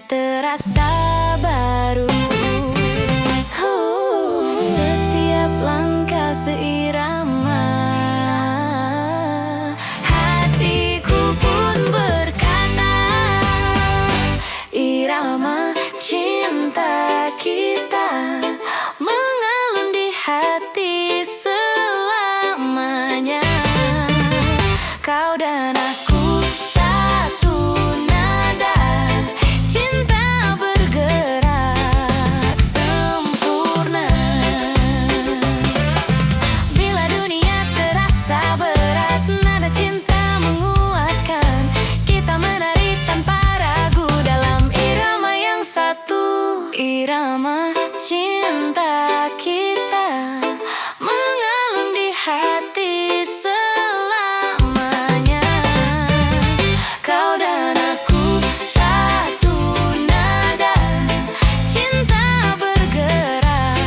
terasa baru. Setiap langkah seirama, hatiku pun berkata, irama cinta kita mengalun di hati selamanya. Kau dan aku satu nada, cinta bergerak sempurna. Bila dunia terasa berat, nada cinta menguatkan. Kita menari tanpa ragu dalam irama yang satu. Irama cinta kita mengalun di hati selamanya. Kau dan aku satu nada, cinta bergerak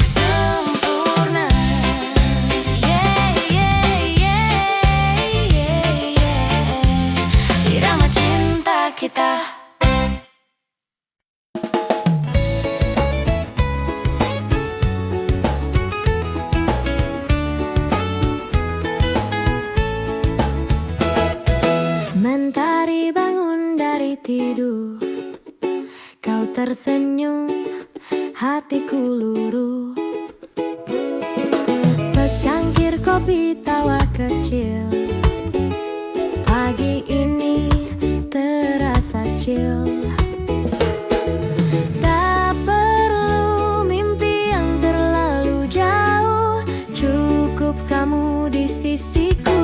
sempurna. Yeah, yeah, yeah, yeah, yeah. Irama cinta kita. Mentari bangun dari tidur, kau tersenyum, hatiku luruh. Secangkir kopi tawa kecil, pagi ini terasa chill. Tak perlu mimpi yang terlalu jauh, cukup kamu di sisiku.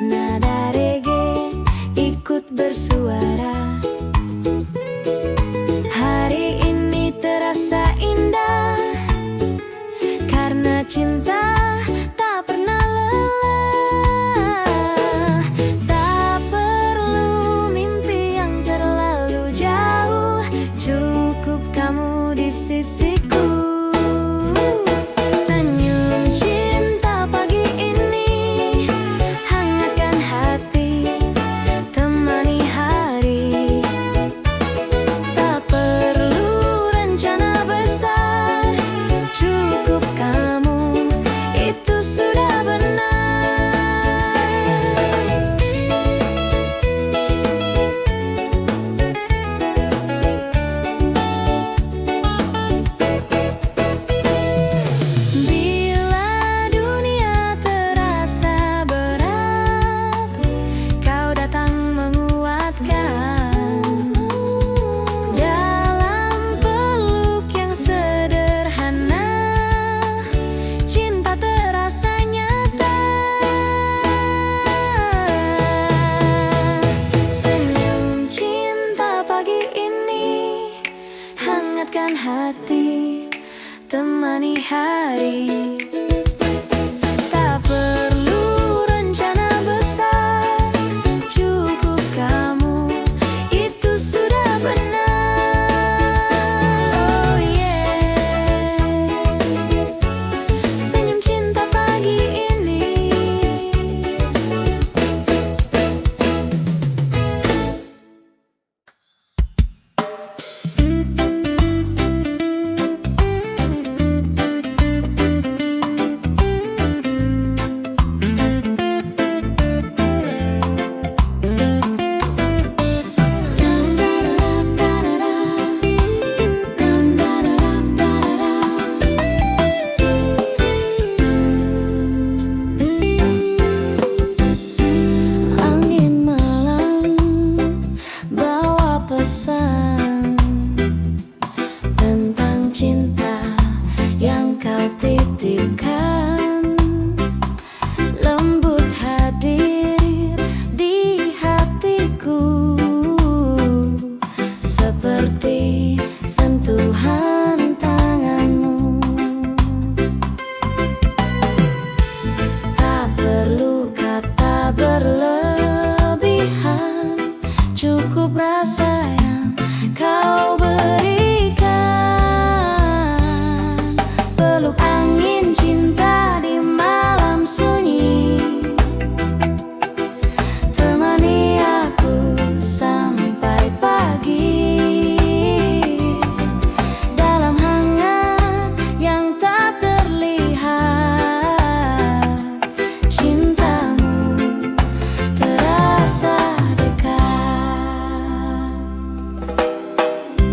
Nada reggae ikut bersuara. Hari ini terasa indah karena cinta tak pernah lelah. Tak perlu mimpi yang terlalu jauh, cukup kamu di sisiku. Senyum cinta pagi ini hangatkan hati, temani hari. Tak perlu rencana besar, cukup kamu, itu sudah benar. Bila dunia terasa berat, kau datang menguatkan. Dalam peluk yang sederhana, cinta terasa nyata. Senyum cinta pagi ini hangatkan hati, temani hari. Tak perlu rencana besar, cukup kamu, itu sudah benar. Oh yeah. Senyum cinta pagi ini. Angin malam bawa pesan tentang cinta yang kau titipkan. Lembut hadir di hatiku, seperti sentuhan tanganmu. angin cinta di malam sunyi, temani aku sampai pagi. Dalam hangat yang tak terlihat, cintamu terasa dekat.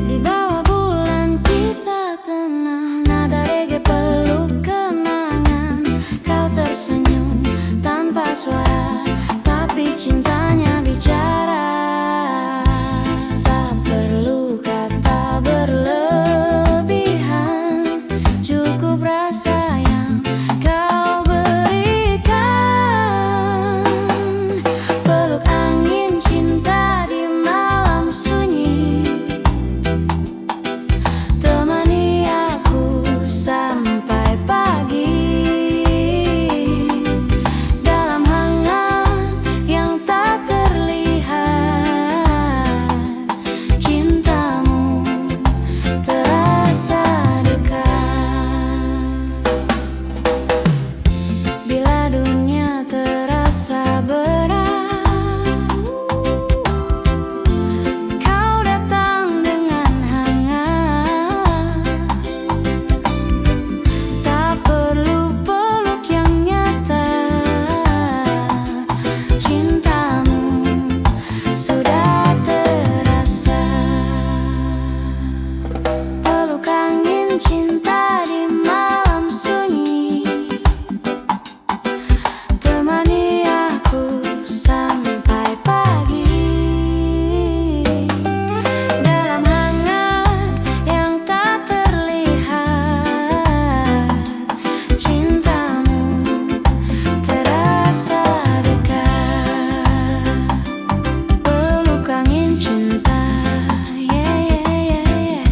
Di bawah bulan kita tenang, nada reggae peluk kenangan. Kau tersenyum tanpa suara, tapi cintanya bicara. Tak perlu kata berlebihan, cukup rasa yang kau berikan. Peluk angin cinta di malam sunyi, temani aku sampai pagi. Dalam hangat yang tak terlihat, cintamu terasa dekat. Bila dunia terasa berat, kau datang dengan hangat. Tak perlu peluk yang nyata, cintamu sudah terasa. Peluk angin cinta di malam sunyi, temani aku sampai pagi. Dalam hangat yang tak terlihat, cintamu terasa dekat. Peluk angin cinta, yeah, yeah, yeah, yeah.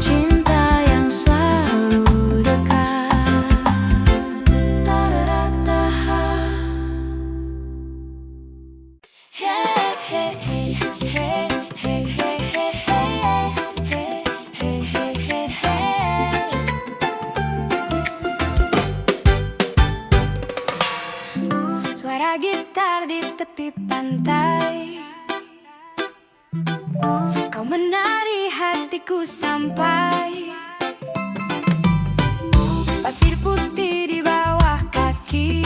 Cinta yang selalu dekat. Hey, hey, hey, hey, hey, hey, hey, hey, hey, hey, hey, hey. Suara gitar di tepi pantai, kau menari hatiku sampai. Pasir putih di bawah kaki,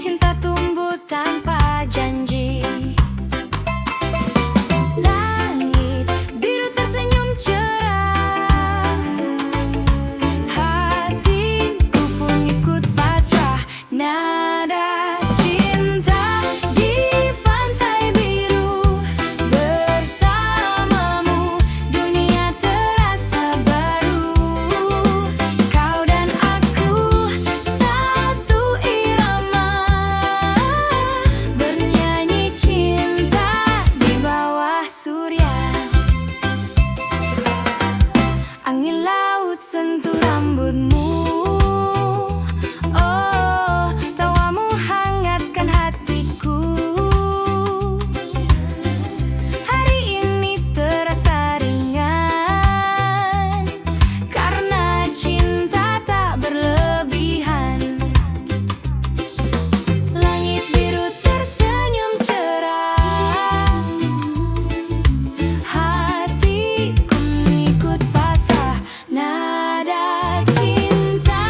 cinta tumbuh tanpa janji. Langit biru tersenyum cerah, hatiku pun ikut pasrah. Nada cinta di pantai biru, bersamamu dunia terasa baru. Kau dan aku satu irama, bernyanyi cinta di bawah surya. Angin laut sentuh rambutmu, oh, tawamu hangatkan hatiku. Hari ini terasa ringan, karena cinta tak berlebihan. Langit biru tersenyum cerah, hatiku ikut pasrah. Nada cinta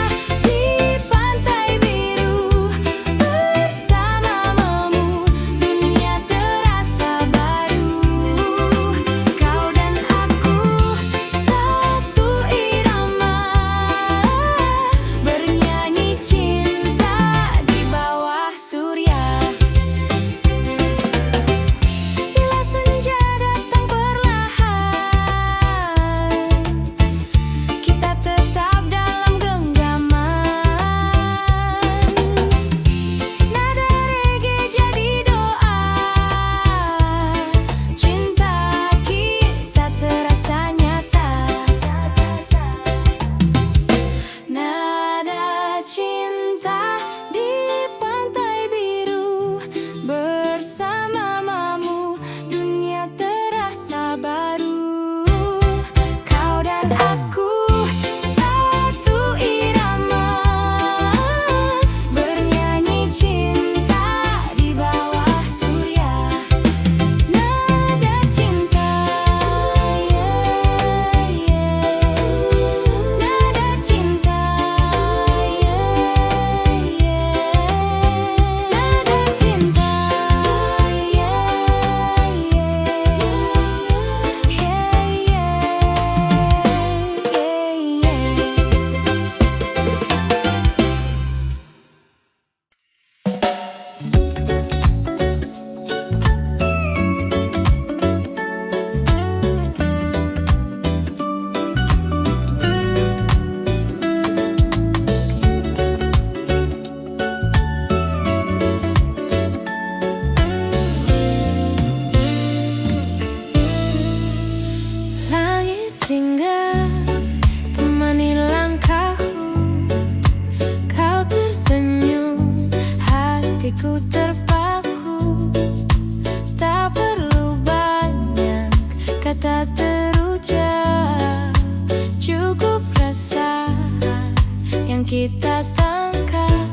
yang kita tangkap.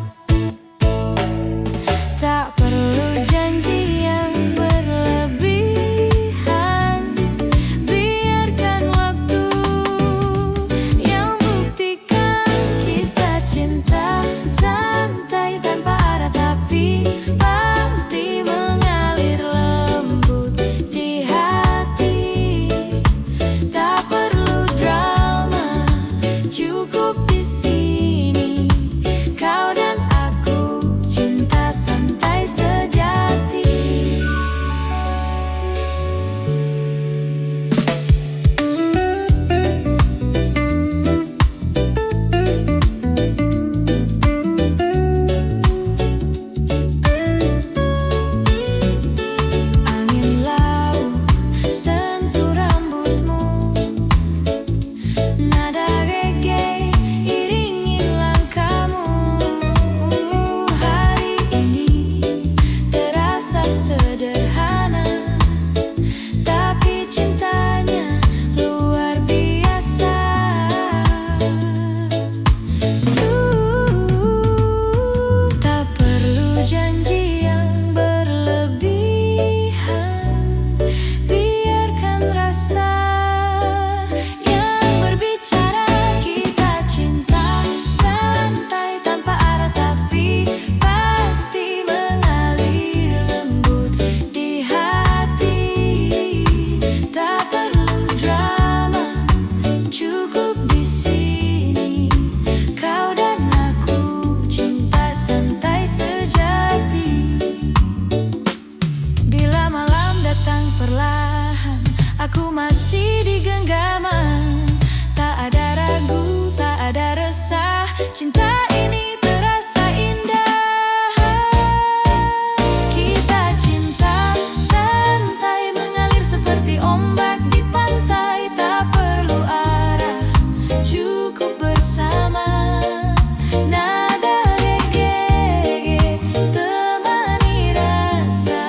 Tak perlu janji yang berlebihan, biarkan waktu yang buktikan kita cinta santai tanpa arah, tapi pasti mengalir lembut di hati. Tak perlu drama, cukup di sini kau dan aku, cinta santai sejati. Angin laut sentuh rambutmu, nada reggae iringi langkahmu. Hari ini terasa sederhana, tapi cintanya luar biasa. Tak perlu janji yang berlebihan, biarkan rasa yang berbicara. Kita cinta santai tanpa arah, tapi pasti mengalir lembut di hati. Tak perlu drama, cukup di sini kau dan aku, cinta santai sejati. Bila malam datang perlahan, aku masih di genggaman. Tak ada ragu, tak ada resah, cinta ini terasa indah. Kita cinta santai mengalir seperti ombak di pantai. Tak perlu arah, cukup bersama. Nada reggae temani rasa,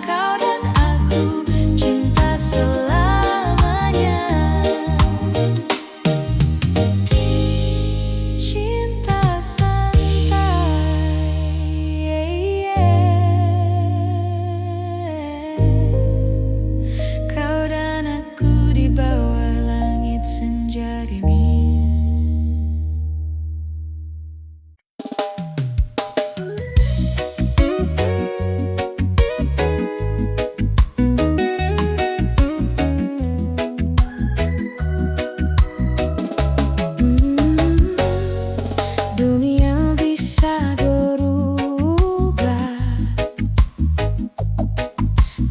kau dan aku, cinta selamanya. Cinta santai, kau dan aku di bawah langit senja dingin. Dunia bisa berubah,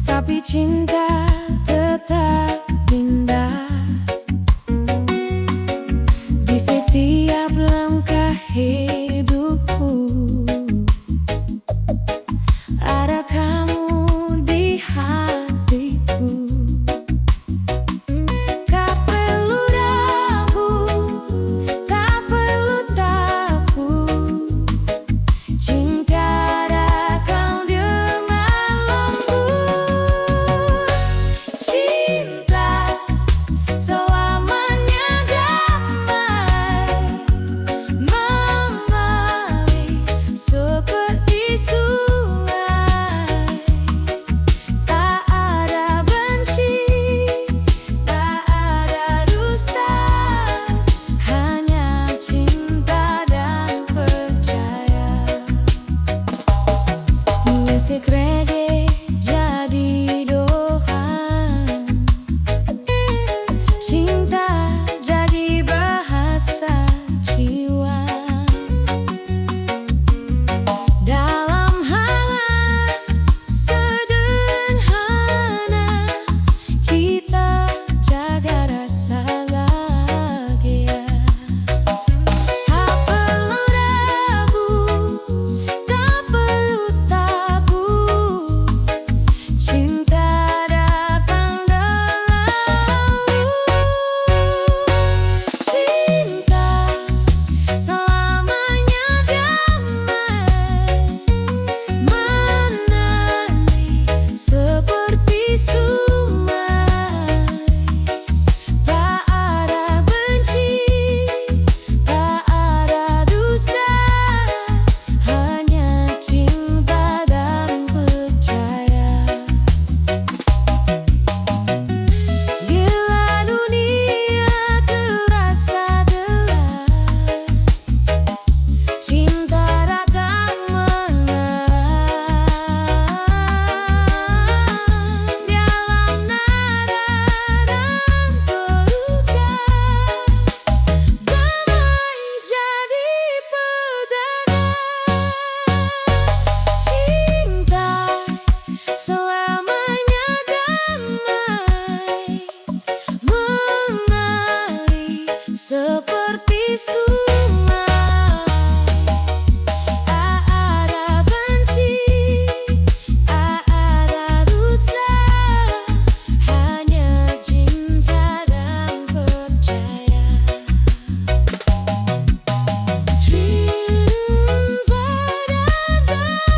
tapi cinta tetap indah. Di setiap langkah hidupku ada kamu di hatiku. Tak perlu ragu, tak perlu takut, cinta datang dengan lembut. Cinta selamanya damai, seperti sungai. Tak ada benci, tak ada dusta, hanya cinta dan percaya. Cinta dan damai.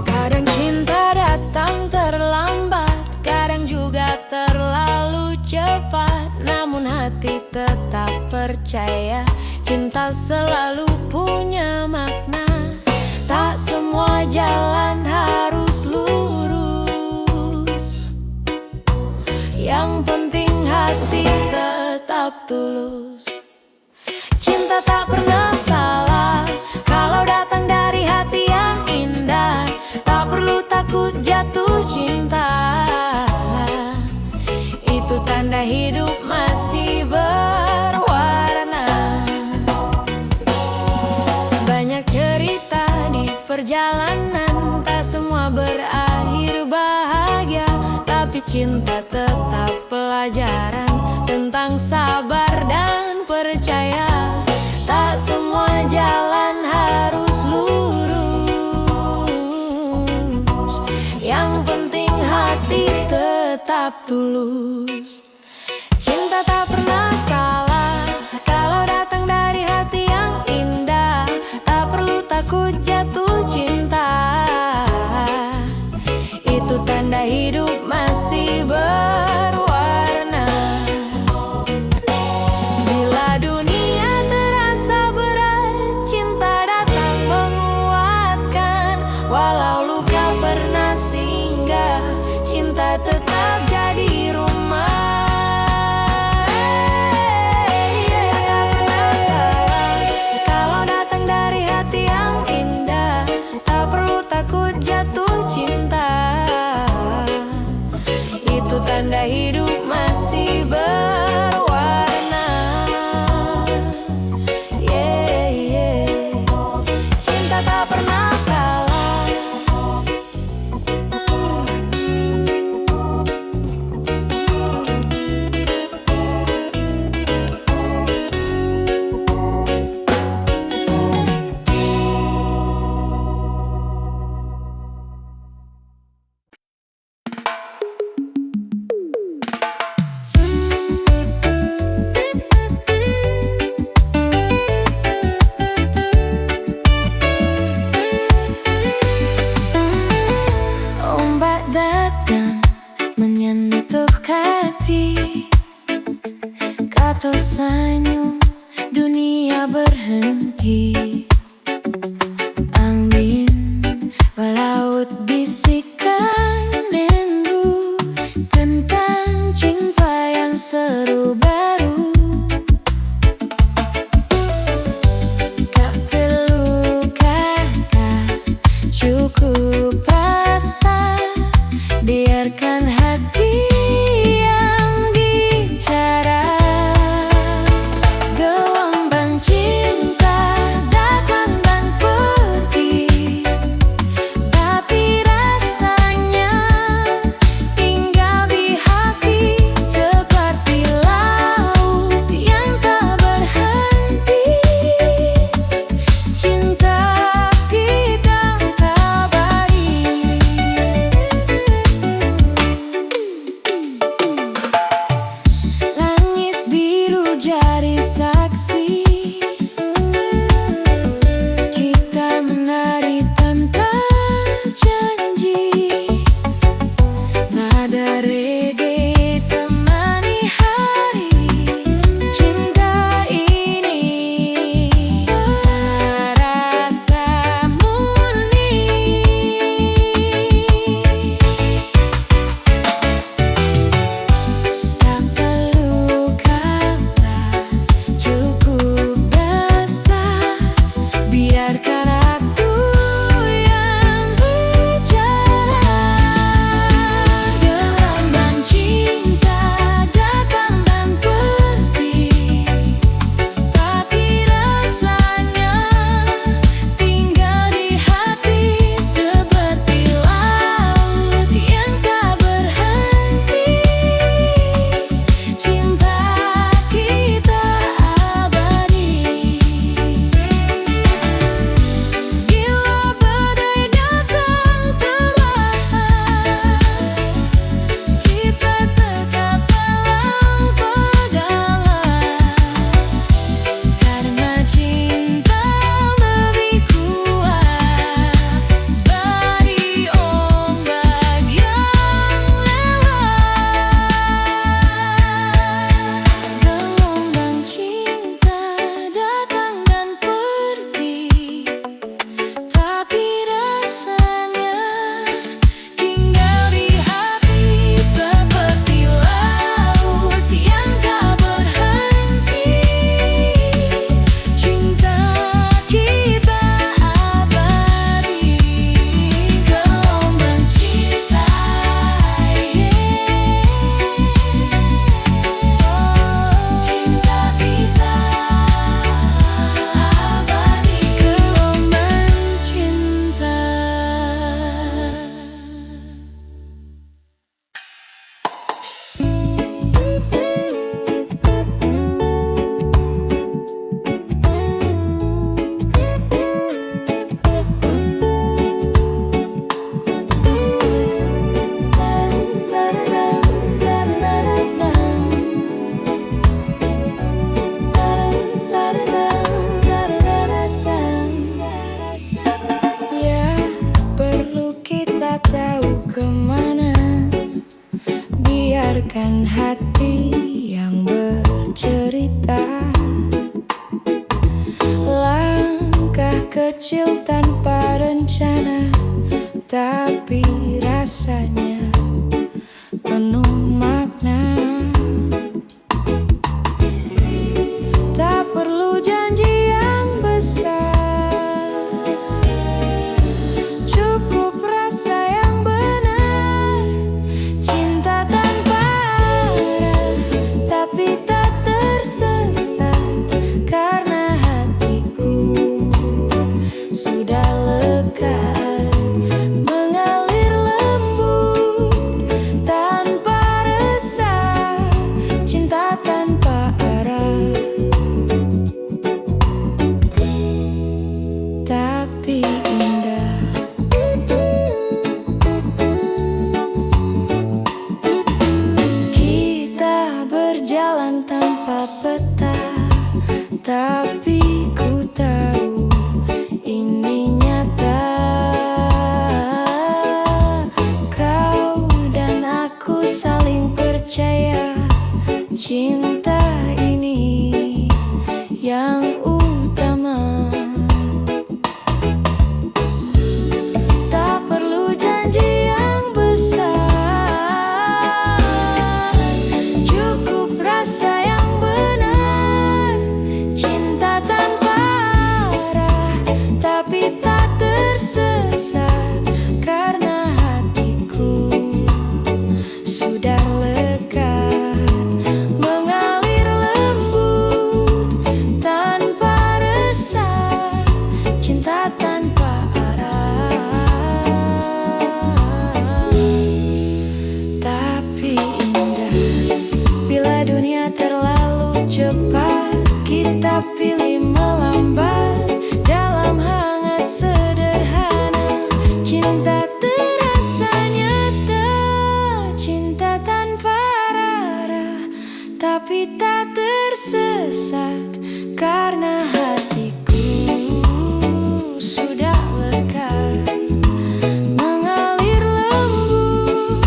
Kadang cinta datang terlambat, kadang juga terlalu cepat. Namun hati tetap percaya, cinta selalu punya makna. Tak semua jalan harus lurus, yang penting hati tetap tulus. Cinta tak pernah salah kalau datang dari hati yang indah. Tak perlu takut jatuh cinta, itu tanda hidup masih berwarna. Banyak cerita di perjalanan, tak semua berakhir bahagia. Tapi cinta tetap pelajaran tentang sabar dan percaya. Tak semua jalan harus lurus, yang penting hati tetap tulus. Cinta tak pernah salah kalau datang dari hati yang indah. Tak perlu takut jatuh cinta, itu tanda hidup masih berwarna. Bila dunia terasa berat, cinta datang menguatkan. Walau luka pernah singgah, cinta tetap jadi rumah. Cinta tak pernah salah kalau datang dari hati yang indah. Tak perlu takut jatuh cinta, itu tanda hidup masih berwarna. Yeah, yeah. Cinta tak pernah salah. Ombak datang menyentuh kaki, kata senyum dunia berhenti. Angin melaut bisikan rindu tentang cinta yang seru baru. Tak perlu kata, cukup rasa, biarkan hati yang bicara. Gelombang cinta datang dan pergi, tapi rasanya tinggal di hati. Seperti laut yang tak berhenti, cinta kita abadi. Ada reggae temani hari. Cinta ini terasa murni. Tak perlu kata, cukup besar. Biarkan aku yang bicara. Gelombang cinta datang dan pergi, tapi rasanya tinggal di hati. Seperti laut yang tak berhenti, cinta kita abadi. Bila badai datang perlahan, kita tetap dalam pegangan. Karena cinta lebih kuat dari ombak yang lewat. Gelombang cinta datang dan pergi, tapi rasanya tinggal di hati. Seperti laut yang tak berhenti, cinta kita abadi. Gelombang cinta, cinta kita abadi. Gelombang cinta. Ya, perlu kita tahu kemana. Biarkan hati yang bercerita. Langkah kecil tanpa rencana, tapi rasanya penuh makna. Tak perlu janji yang besar, cukup rasa yang benar. Cinta tanpa arah, tapi tak tersesat. Karena hatiku sudah lekat, mengalir lembut tanpa resah. Cinta tanpa arah, tapi indah. Kita berjalan tanpa peta, tapi ku tahu ini nyata. Kau dan aku saling percaya, cinta ini yang utama. Tak perlu janji yang besar, cukup rasa yang benar. Cinta tanpa arah, tapi tak tersesat. Karena hatiku sudah lekat, mengalir lembut tanpa resah. Cinta tanpa arah, tapi indah. Bila dunia terlalu cepat, kita pilih melambat dalam hangat sederhana. Cinta terasa nyata, cinta tanpa arah, tapi tak tersesat. Karena hatiku sudah lekat, mengalir lembut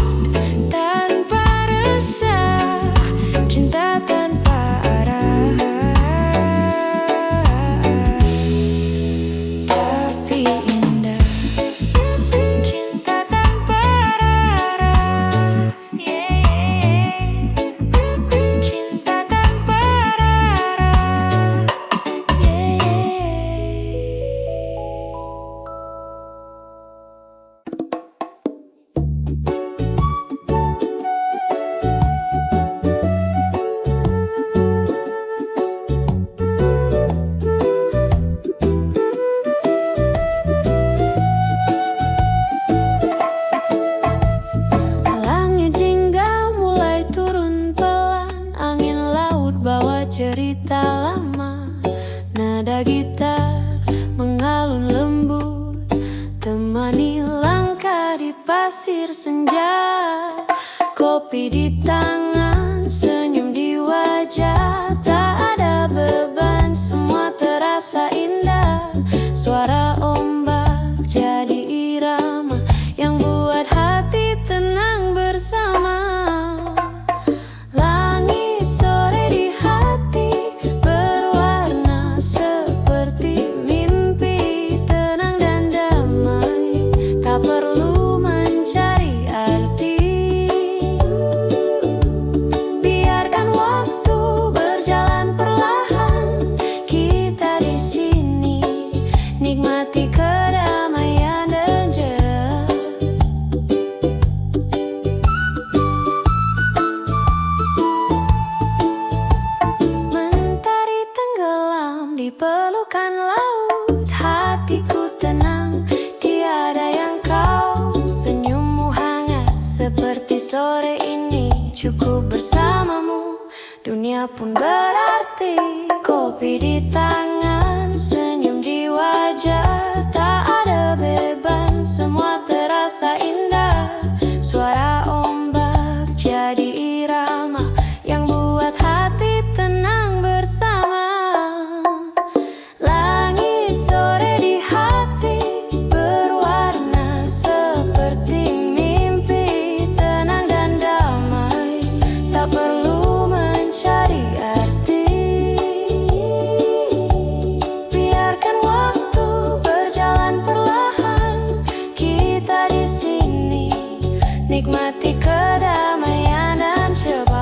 Kopi di tangan, senyum di wajah, tak ada beban, semua terasa indah. Suara ombak jadi irama yang buat hati tenang bersama. Langit sore di hati berwarna seperti mimpi, tenang dan damai, tak perlu mencari arti. Biarkan waktu berjalan perlahan, kita di sini nikmati kedamaian dan jeda. Mentari tenggelam di pelukan laut, hatiku tenang, tiada yang kau. Senyummu hangat seperti sore ini, cukup bersamamu, dunia pun berarti. Kopi di tangan, senyum di wajah, tak ada beban, semua terasa indah. Suara ombak jadi irama yang buat hati tenang bersama. Langit sore di hati berwarna seperti mimpi, tenang dan damai, tak perlu mencari arti. Biarkan waktu berjalan perlahan, kita di sini nikmati kedamaian dan cepat.